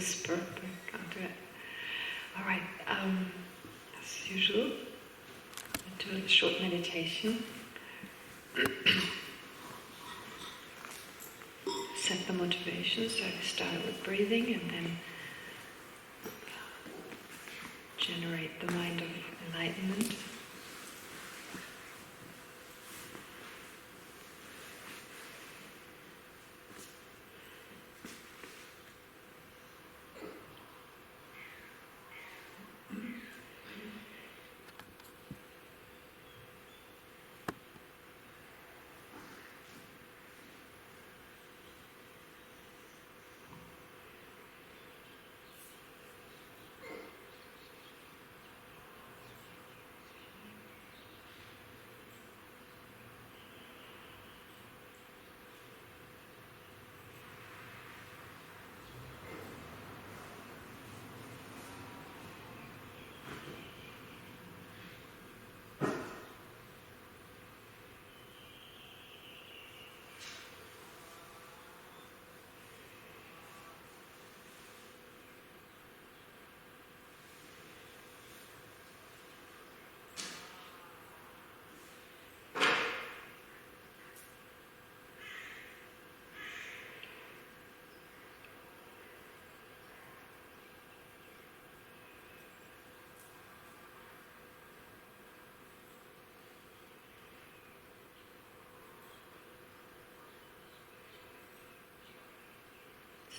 whisper, but can't do it. All right, as usual, we'll do a short meditation. Set the motivation, so we start with breathing and then generate the mind of enlightenment.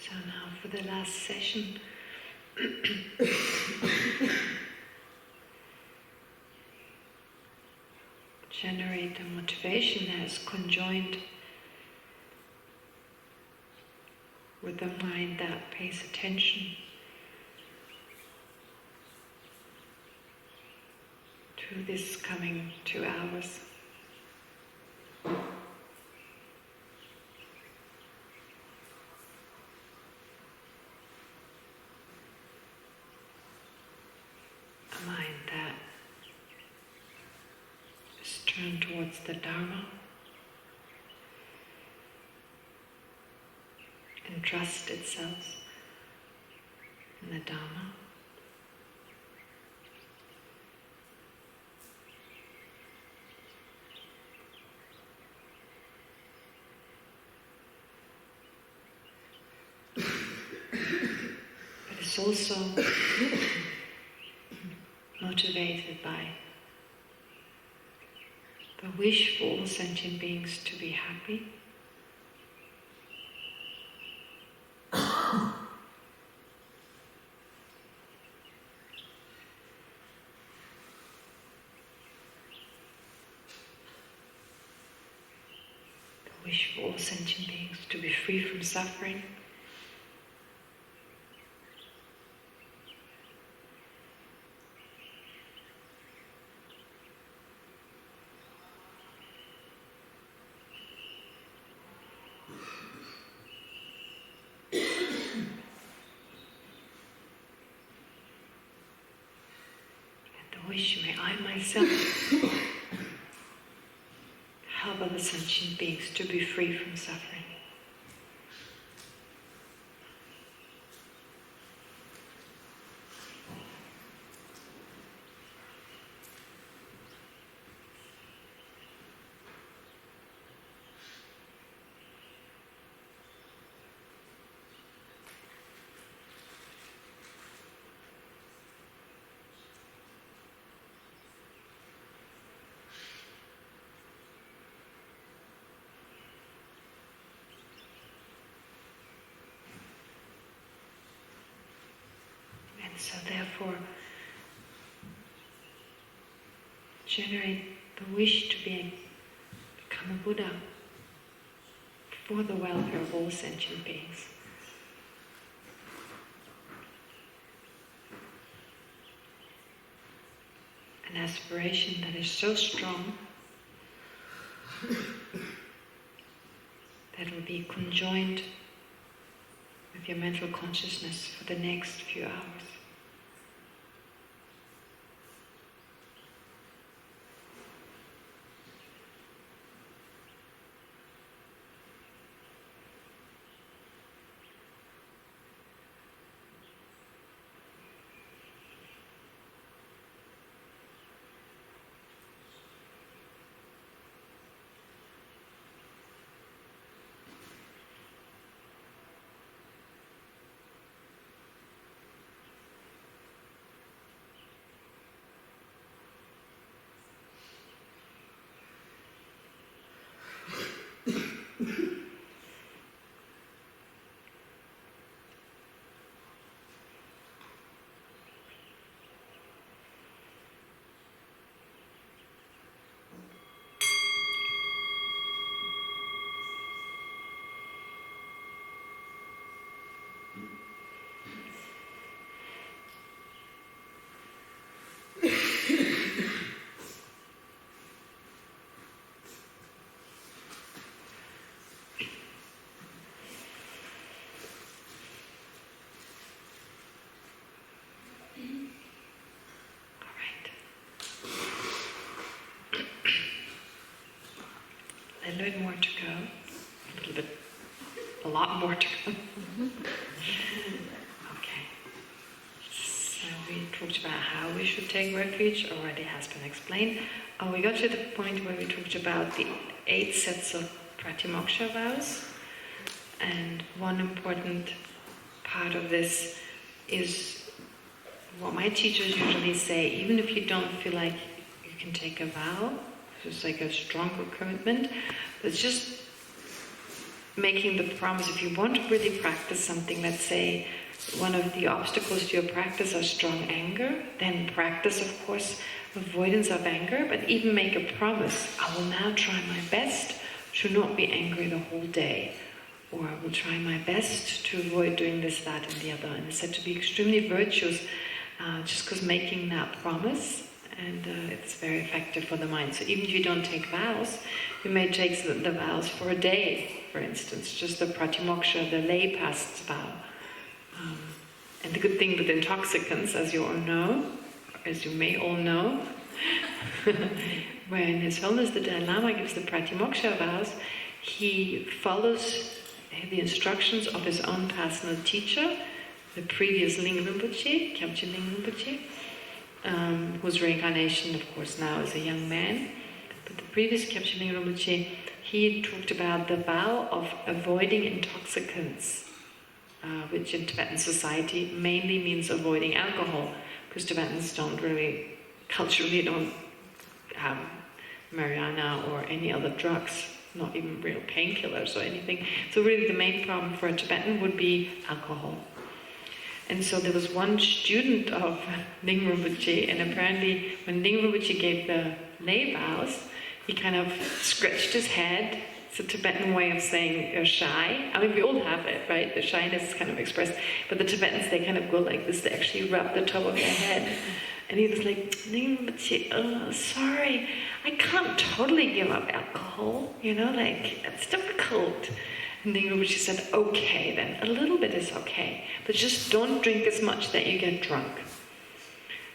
So now for the last session, generate the motivation that is conjoined with the mind that pays attention to this coming 2 hours. A mind that is turned towards the Dharma and trust itself in the Dharma. But it's also motivated by the wish for all sentient beings to be happy, the wish for all sentient beings to be free from suffering, wish may I myself help other sentient beings to be free from suffering. So therefore, generate the wish to become a Buddha for the welfare of all sentient beings. An aspiration that is so strong that will be conjoined with your mental consciousness for the next few hours. little bit more to go. A lot more to go. Okay. So we talked about how we should take refuge, already has been explained. We got to the point where we talked about the 8 sets of pratimoksha vows. And one important part of this is what my teachers usually say, even if you don't feel like you can take a vow, it's like a stronger commitment, it's just making the promise. If you want to really practice something, let's say one of the obstacles to your practice are strong anger, then practice, of course, avoidance of anger, but even make a promise. I will now try my best to not be angry the whole day, or I will try my best to avoid doing this, that, and the other. And it's said to be extremely virtuous, just because making that promise, and it's very effective for the mind. So even if you don't take vows, you may take the vows for a day, for instance, just the pratimoksha, the lay past's vow. And the good thing with intoxicants, as you all know, as you may all know, when His Holiness the Dalai Lama gives the pratimoksha vows, he follows the instructions of his own personal teacher, the previous Ling Rinpoche, Kyabche Ling Rinpoche, whose reincarnation, of course, now is a young man. But the previous Kyabche Ling Rinpoche, he talked about the vow of avoiding intoxicants, which in Tibetan society mainly means avoiding alcohol, because Tibetans culturally don't have marijuana or any other drugs, not even real painkillers or anything. So really the main problem for a Tibetan would be alcohol. And so there was one student of Ling Rinpoche, and apparently when Ling Rinpoche gave the lay vows, he kind of scratched his head. It's a Tibetan way of saying you're shy. I mean, we all have it, right? The shyness is kind of expressed. But the Tibetans, they kind of go like this. They actually rub the top of their head. And he was like, Ling Rinpoche, sorry, I can't totally give up alcohol. It's difficult. And Ling Rinpoche said, okay then, a little bit is okay. But just don't drink as much that you get drunk.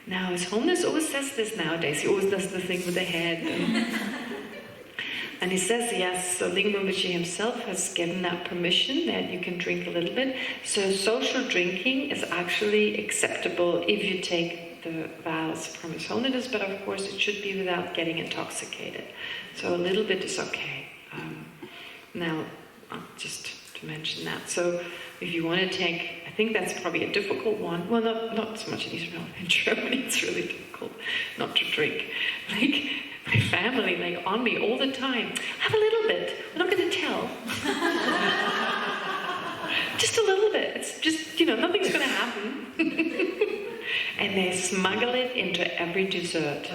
Now, His Holiness always says this nowadays. He always does the thing with the head. And he says, yes, so Ling Rinpoche himself has given that permission that you can drink a little bit. So social drinking is actually acceptable if you take the vows from His Holiness, but of course it should be without getting intoxicated. So a little bit is okay. Now, just to mention that. So if you want to take, I think that's probably a difficult one. Well, not so much in Israel. In Germany it's really difficult not to drink. My family, on me all the time. Have a little bit. I'm not going to tell. Just a little bit. It's just, nothing's going to happen. And they smuggle it into every dessert.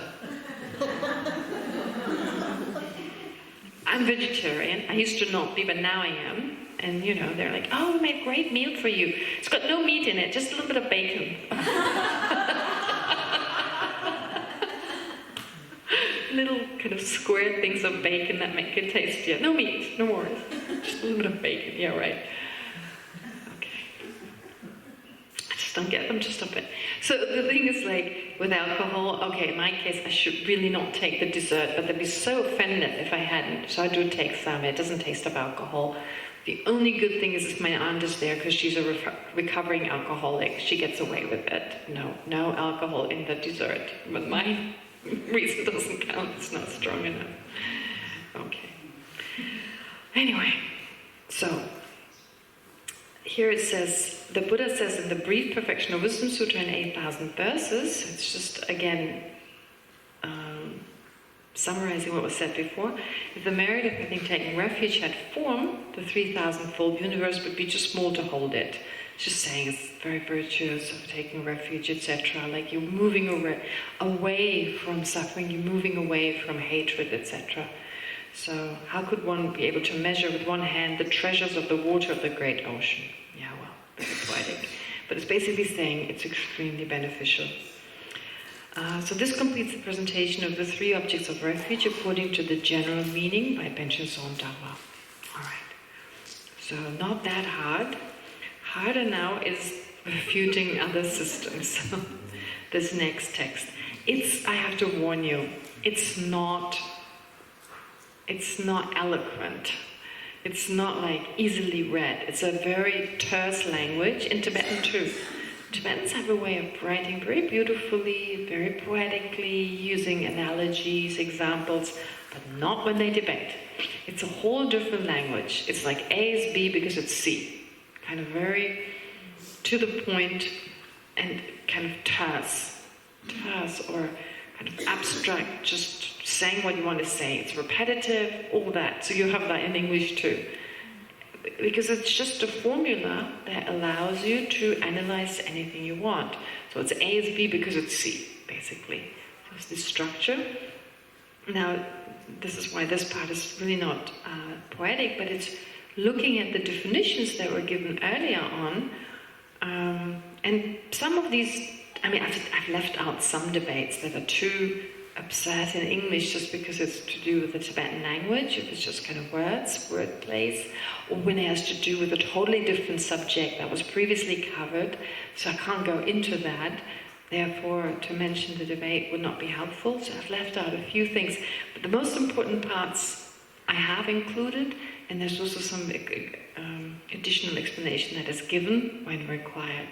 I'm vegetarian. I used to not be, but now I am. And, they're like, oh, we made a great meal for you. It's got no meat in it, just a little bit of bacon. Little kind of square things of bacon that make it tastier. No meat, no more. Just a little bit of bacon. Yeah, right. Okay. I just don't get them to stop it. So the thing is, with alcohol, okay, in my case, I should really not take the dessert, but they'd be so offended if I hadn't. So I do take some. It doesn't taste of alcohol. The only good thing is if my aunt is there, because she's a recovering alcoholic, she gets away with it. No alcohol in the dessert. But mine, reason doesn't count, it's not strong enough. Okay. Anyway, so here it says, the Buddha says in the Brief Perfection of Wisdom Sutra in 8,000 verses, it's just again summarizing what was said before, if the merit of having taken refuge had form, the 3,000-fold universe would be too small to hold it. It's just saying it's very virtuous of taking refuge, etc. You're moving away from suffering, you're moving away from hatred, etc. So how could one be able to measure with one hand the treasures of the water of the great ocean? Yeah, well, very poetic. But it's basically saying it's extremely beneficial. So this completes the presentation of the 3 objects of refuge according to the general meaning by Benchen Sondawa. Alright. So not that hard. Harder now is refuting other systems. So this next text. I have to warn you, it's not it's not eloquent. It's not like easily read. It's a very terse language, in Tibetan too. Tibetans have a way of writing very beautifully, very poetically, using analogies, examples, but not when they debate. It's a whole different language. It's like A is B because it's C. Kind of very to the point and kind of terse or kind of abstract, just saying what you want to say. It's repetitive, all that. So you have that in English too. Because it's just a formula that allows you to analyze anything you want. So it's A is B because it's C, basically. So it's this structure. Now, this is why this part is really not poetic, but it's looking at the definitions that were given earlier on. And some of these, I've left out some debates that are too absurd in English just because it's to do with the Tibetan language, if it's just kind of words, word plays, or when it has to do with a totally different subject that was previously covered, so I can't go into that. Therefore, to mention the debate would not be helpful, so I've left out a few things. But the most important parts I have included, and there's also some additional explanation that is given when required.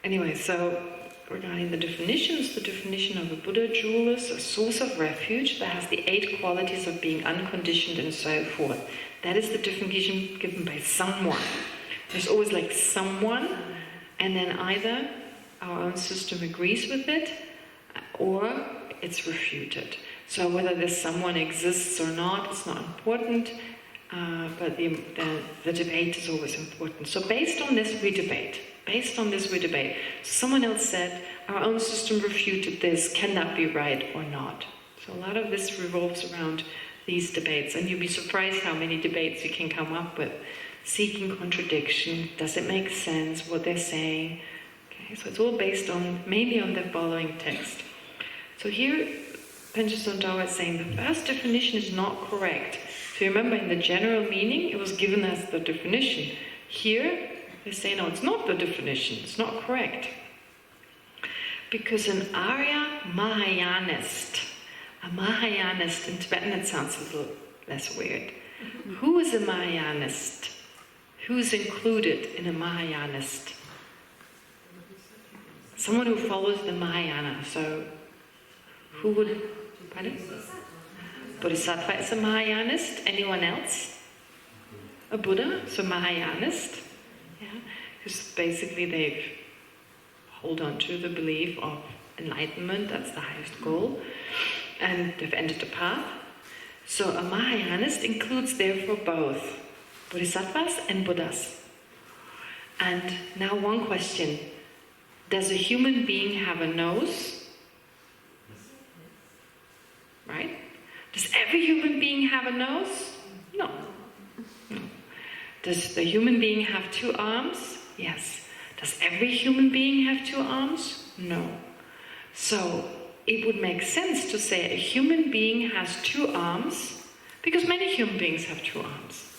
Anyway, so regarding the definitions, the definition of a Buddha jewel is a source of refuge that has the 8 qualities of being unconditioned and so forth. That is the definition given by someone. There's always like someone, and then either our own system agrees with it, or it's refuted. So whether this someone exists or not, it's not important, but the debate is always important. So based on this, we debate. Someone else said, our own system refuted this, can that be right or not? So a lot of this revolves around these debates, and you'd be surprised how many debates you can come up with. Seeking contradiction, does it make sense what they're saying? Okay, so it's all based on, mainly on the following text. So here, Panchastone Taowa is saying the first definition is not correct. So remember, in the general meaning, it was given as the definition. Here, they say, no, it's not the definition, it's not correct. Because an Arya Mahayanist, in Tibetan it sounds a little less weird. Who is a Mahayanist? Who's included in a Mahayanist? Someone who follows the Mahayana. So, who would, pardon? Bodhisattva is a Mahayanist. Anyone else? A Buddha, so Mahayanist. Yeah, because basically they hold on to the belief of enlightenment, that's the highest goal, and they've entered the path. So a Mahayanist includes therefore both Bodhisattvas and Buddhas. And now one question, does a human being have a nose? Right? Does every human being have a nose? No. Does the human being have 2 arms? Yes. Does every human being have 2 arms? No. So it would make sense to say a human being has 2 arms because many human beings have 2 arms.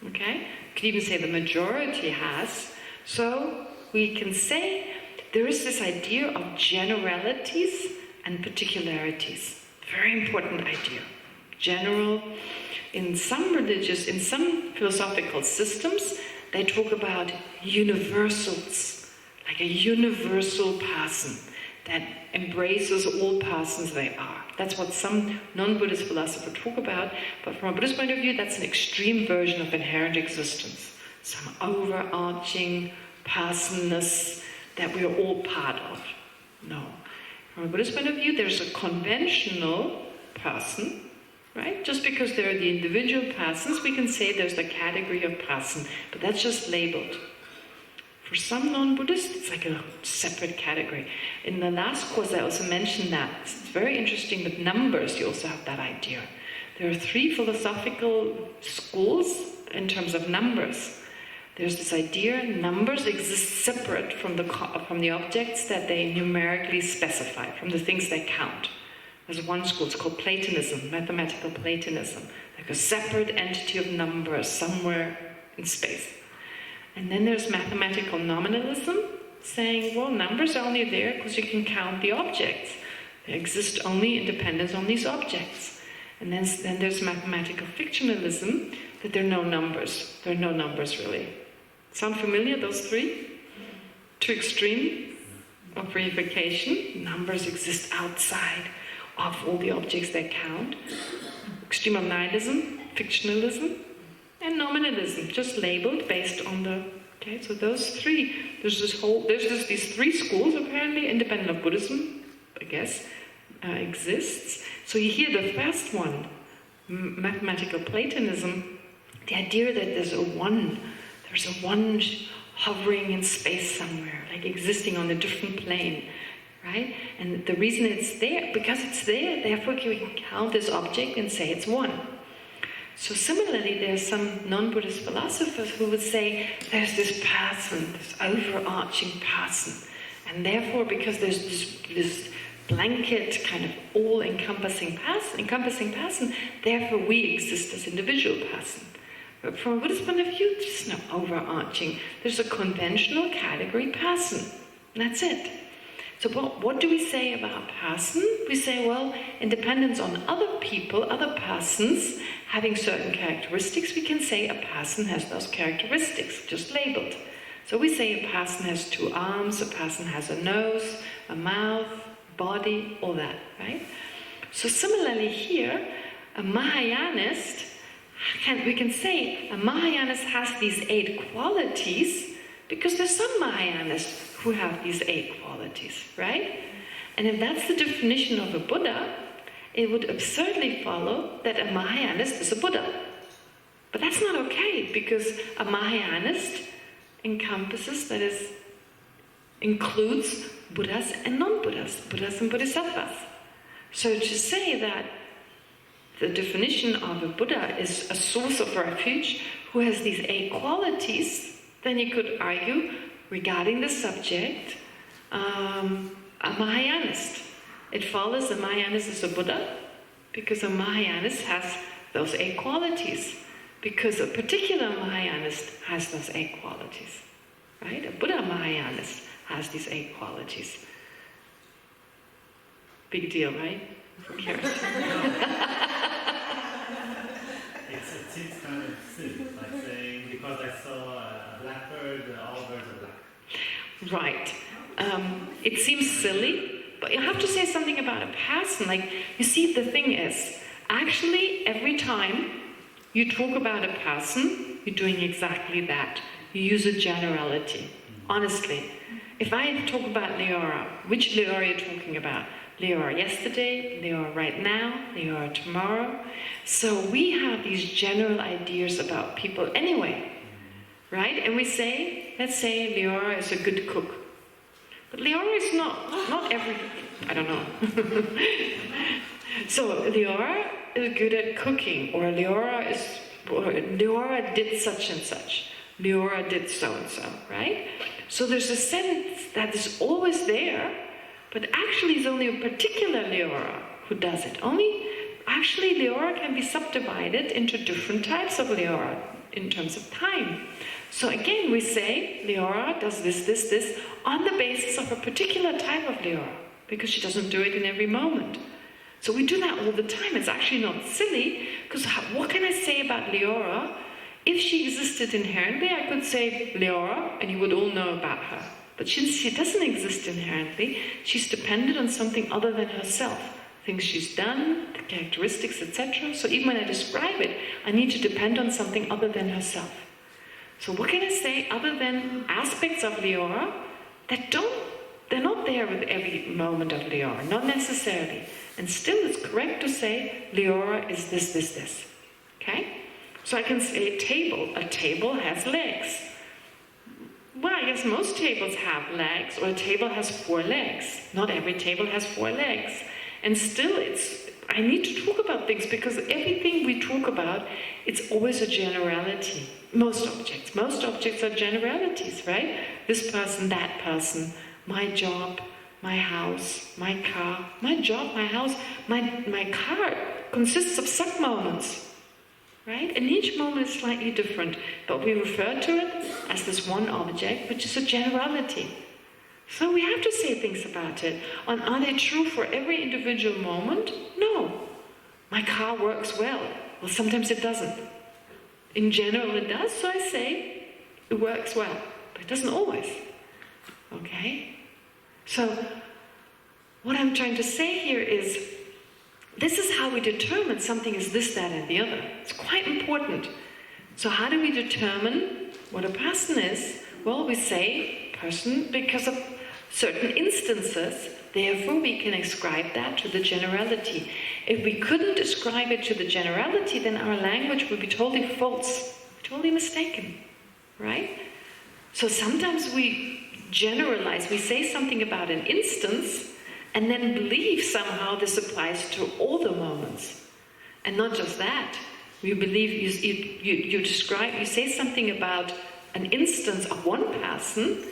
Okay? You could even say the majority has. So we can say there is this idea of generalities and particularities. Very important idea. General. In some philosophical systems, they talk about universals, like a universal person that embraces all persons they are. That's what some non-Buddhist philosophers talk about, but from a Buddhist point of view, that's an extreme version of inherent existence. Some overarching personness that we're all part of. No. From a Buddhist point of view, there's a conventional person, right? Just because there are the individual persons, we can say there's the category of person, but that's just labeled. For some non-Buddhists, it's like a separate category. In the last course, I also mentioned that. It's very interesting with numbers, you also have that idea. There are 3 philosophical schools in terms of numbers. There's this idea numbers exist separate from the objects that they numerically specify, from the things they count. There's one school, it's called Platonism, mathematical Platonism, like a separate entity of numbers somewhere in space. And then there's mathematical nominalism, saying, well, numbers are only there because you can count the objects. They exist only in dependence on these objects. And then there's mathematical fictionalism, that there are no numbers. There are no numbers, really. Sound familiar, those three? Two extremes of reification. Numbers exist outside of all the objects that count. Extreme of nihilism, fictionalism, and nominalism, just labeled based on the... Okay, so those three. There's just these three schools, apparently, independent of Buddhism, I guess, exists. So you hear the first one, mathematical Platonism, the idea that there's a one hovering in space somewhere, like existing on a different plane, right? And the reason it's there, because it's there, therefore we can count this object and say it's one. So similarly, there's some non-Buddhist philosophers who would say there's this person, this overarching person, and therefore because there's this blanket kind of all-encompassing person, therefore we exist as individual person. But from a Buddhist point of view, there's no overarching. There's a conventional category person. And that's it. So what do we say about person? We say, well, in dependence on other people, other persons having certain characteristics, we can say a person has those characteristics, just labeled. So we say a person has two arms, a person has a nose, a mouth, body, all that, right? So similarly here, a Mahayanist, we can say a Mahayanist has these 8 qualities because there's some Mahayanists who have these 8 qualities, right? And if that's the definition of a Buddha, it would absurdly follow that a Mahayanist is a Buddha. But that's not okay, because a Mahayanist encompasses, that is, includes Buddhas and non-Buddhas, Buddhas and Bodhisattvas. So to say that the definition of a Buddha is a source of refuge who has these 8 qualities, then you could argue, regarding the subject, a Mahayanist. It follows a Mahayanist is a Buddha because a Mahayanist has those 8 qualities, because a particular Mahayanist has those 8 qualities, right? A Buddha Mahayanist has these 8 qualities. Big deal, right? Who cares? It seems kind of silly, like saying, because I saw a blackbird, all birds are black. Right. It seems silly, but you have to say something about a person. Like, you see, the thing is, actually, every time you talk about a person, you're doing exactly that. You use a generality. Honestly. If I talk about Leora, which Leora are you talking about? Leora yesterday, Leora right now, Leora tomorrow. So we have these general ideas about people anyway, right? And we say, let's say Leora is a good cook. But Leora is not every, I don't know. So Leora is good at cooking, or Leora did such and such. Leora did so and so, right? So there's a sense that is always there, but actually it's only a particular Leora who does it. Actually Leora can be subdivided into different types of Leora in terms of time. So again we say Leora does this on the basis of a particular type of Leora, because she doesn't do it in every moment. So we do that all the time. It's actually not silly, because what can I say about Leora? If she existed inherently, I could say Leora, and you would all know about her. But since she doesn't exist inherently, she's dependent on something other than herself. Things she's done, the characteristics, etc. So even when I describe it, I need to depend on something other than herself. So what can I say other than aspects of Leora that they're not there with every moment of Leora, not necessarily. And still it's correct to say Leora is this. Okay? So I can say a table has legs. Well, I guess most tables have legs, or a table has 4 legs. Not every table has 4 legs. And still I need to talk about things, because everything we talk about, it's always a generality. Most objects are generalities, right? This person, that person, my job, my house, my car. My job, my house, my car consists of sub-moments. Right? And each moment is slightly different, but we refer to it as this one object, which is a generality. So we have to say things about it. And are they true for every individual moment? No. My car works well. Well, sometimes it doesn't. In general it does, so I say it works well. But it doesn't always. Okay? So, what I'm trying to say here is, this is how we determine something is this, that, and the other. It's quite important. So how do we determine what a person is? Well, we say person because of certain instances, therefore we can ascribe that to the generality. If we couldn't ascribe it to the generality, then our language would be totally false, totally mistaken, right? So sometimes we generalize, we say something about an instance, and then believe somehow this applies to all the moments. And not just that, you believe, you say something about an instance of one person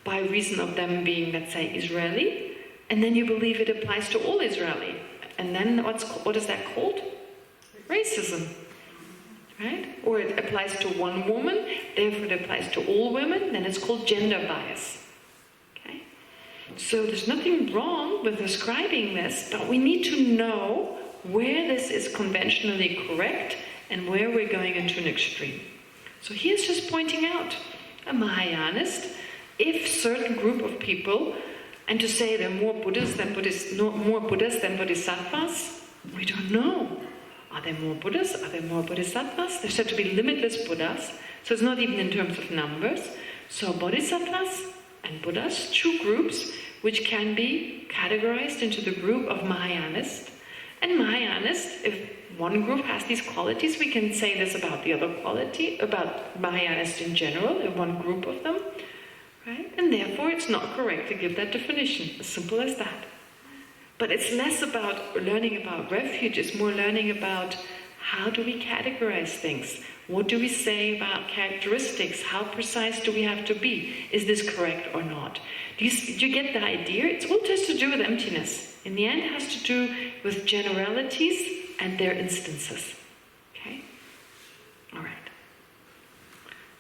by reason of them being, let's say, Israeli, and then you believe it applies to all Israeli. And then what is that called? Racism. Right? Or it applies to one woman, therefore it applies to all women, then it's called gender bias. Okay? So there's nothing wrong with ascribing this, but we need to know where this is conventionally correct and where we're going into an extreme. So here's just pointing out, a Mahayanist, if certain group of people, and to say there are more Buddhas than Bodhisattvas, we don't know. Are there more Buddhas? Are there more Bodhisattvas? There's said to be limitless Buddhas, so it's not even in terms of numbers. So Bodhisattvas and Buddhas, two groups which can be categorized into the group of Mahayanist. And Mahayanist, if one group has these qualities, we can say this about the other quality, about Mahayanist in general, in one group of them, right? And therefore it's not correct to give that definition, as simple as that. But it's less about learning about refuge, it's more learning about how do we categorize things? What do we say about characteristics? How precise do we have to be? Is this correct or not? Do you get the idea? It's all just to do with emptiness. In the end, it has to do with generalities and their instances. Okay? All right.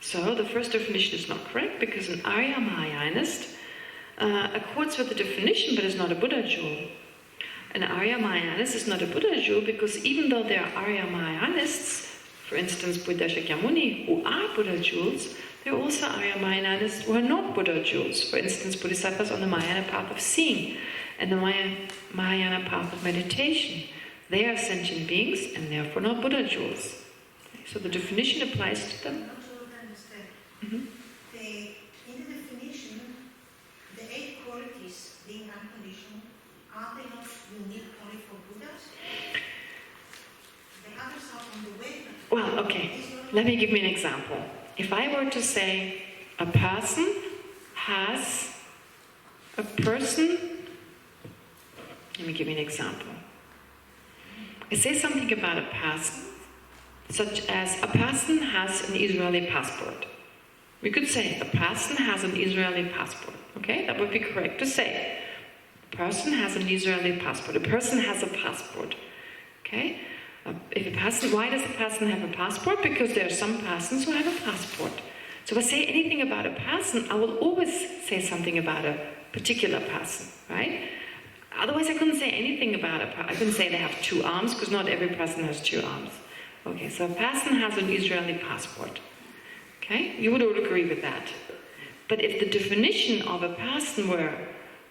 So the first definition is not correct because an Arya Mahayanist accords with the definition but is not a Buddha jewel. An Arya Mahayanist is not a Buddha jewel because even though there are Arya Mahayanists, for instance Buddha Shakyamuni, who are Buddha jewels, there are also Arya Mahayanists who are not Buddha jewels. For instance, Bodhisattvas on the Mahayana path of seeing and the Mahayana path of meditation. They are sentient beings and therefore not Buddha jewels. Okay, so the definition applies to them. In the definition, the 8 qualities being unconditional, are they not unique only for Buddhas? The others are on the way. Well, okay. Let me give you an example. If I were to say a person, let me give you an example. I say something about a person, such as a person has an Israeli passport. We could say a person has an Israeli passport. Okay, that would be correct to say. A person has an Israeli passport. A person has a passport. Okay? Why does a person have a passport? Because there are some persons who have a passport. So if I say anything about a person, I will always say something about a particular person, right? Otherwise I couldn't say anything about I couldn't say they have 2 arms, because not every person has 2 arms. Okay, so a person has an Israeli passport. Okay? You would all agree with that. But if the definition of a person were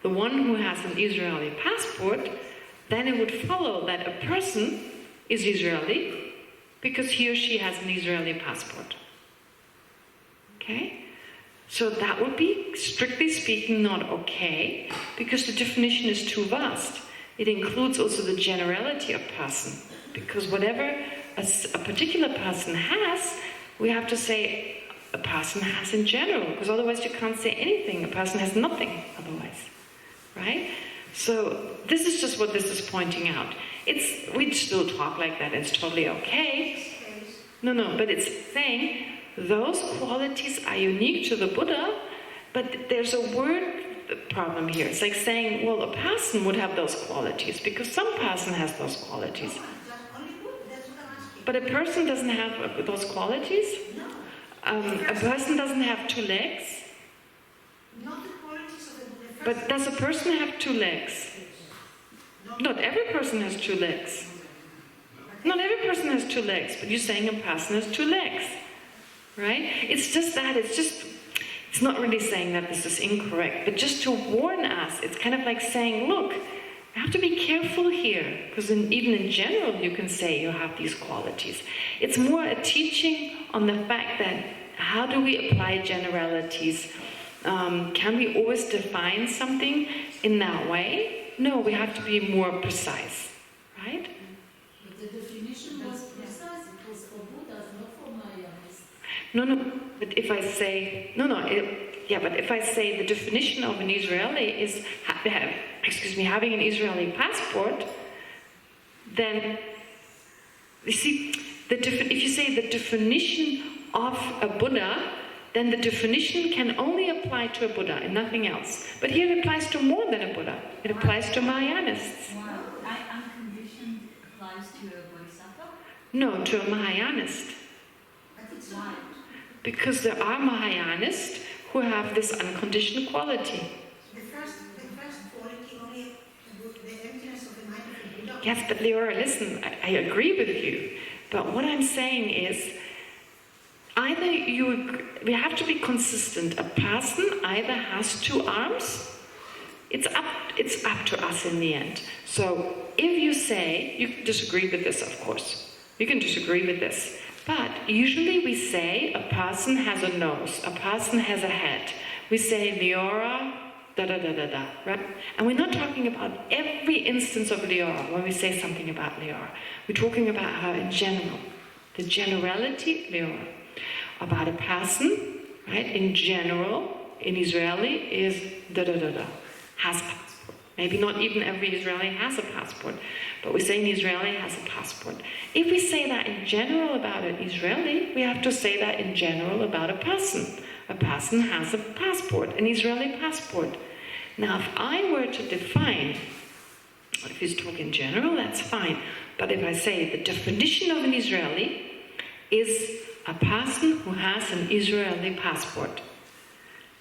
the one who has an Israeli passport, then it would follow that a person is Israeli because he or she has an Israeli passport. Okay? So that would be, strictly speaking, not okay, because the definition is too vast. It includes also the generality of person, because whatever a particular person has, we have to say a person has in general, because otherwise you can't say anything. A person has nothing otherwise, right? So this is just what this is pointing out. We'd still talk like that, it's totally okay. No, but it's saying those qualities are unique to the Buddha, but there's a word problem here. It's like saying, well, a person would have those qualities because some person has those qualities. But a person doesn't have those qualities? A person doesn't have 2 legs? But does a person have 2 legs? Not every person has 2 legs. Not every person has two legs, but you're saying a person has two legs, right? It's just that, it's not really saying that this is incorrect, but just to warn us. It's kind of like saying, look, you have to be careful here, because even in general you can say you have these qualities. It's more a teaching on the fact that how do we apply generalities? Can we always define something in that way? No, we have to be more precise, right? But the definition was precise. It was for Buddhas, not for Mahayanas. No, but if I say, but if I say the definition of an Israeli is, having an Israeli passport, then, you see, if you say the definition of a Buddha, then the definition can only apply to a Buddha and nothing else. But here it applies to more than a Buddha. It applies to Mahayanists. Wow. Unconditioned applies to a bodhisattva? No, to a Mahayanist. Why? Because there are Mahayanists who have this unconditioned quality. The first quality only the emptiness of the mind of the Buddha. Yes, but Leora, listen, I agree with you. But what I'm saying is, we have to be consistent. A person either has two arms, it's up to us in the end. So if you say, you can disagree with this, of course. You can disagree with this. But usually we say a person has a nose, a person has a head. We say Leora, da-da-da-da-da, right? And we're not talking about every instance of Leora when we say something about Leora. We're talking about her in general. The generality, Leora. About a person, right, in general, in Israeli, is da-da-da-da, has a passport. Maybe not even every Israeli has a passport, but we say an Israeli has a passport. If we say that in general about an Israeli, we have to say that in general about a person. A person has a passport, an Israeli passport. Now, if I were to define, if you talk in general, that's fine. But if I say the definition of an Israeli is a person who has an Israeli passport.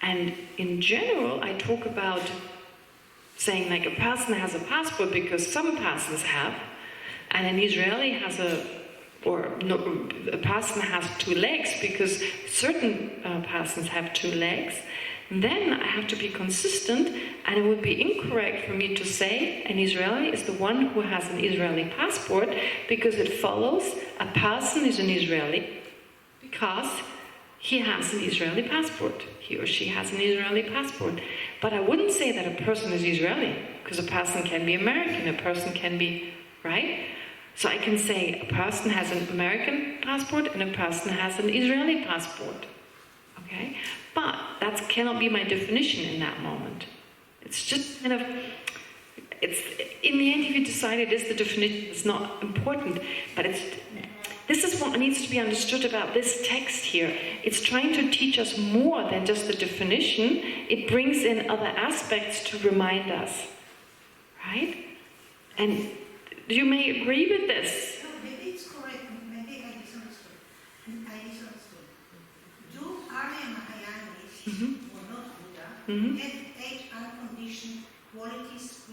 And in general, I talk about saying like a person has a passport because some persons have, and an Israeli has a person has two legs because certain persons have two legs. Then I have to be consistent, and it would be incorrect for me to say an Israeli is the one who has an Israeli passport, because it follows a person is an Israeli because he has an Israeli passport. He or she has an Israeli passport. But I wouldn't say that a person is Israeli, because a person can be American, a person can be, right? So I can say a person has an American passport and a person has an Israeli passport. Okay? But that cannot be my definition in that moment. It's just kind of, it's, in the end, if you decide it is the definition, it's not important, but this is what needs to be understood about this text here. It's trying to teach us more than just the definition. It brings in other aspects to remind us. Right? And you may agree with this. No, maybe it's correct. Maybe I misunderstood. Do Arya Mahayanis, or not Buddha, have 8 unconditioned qualities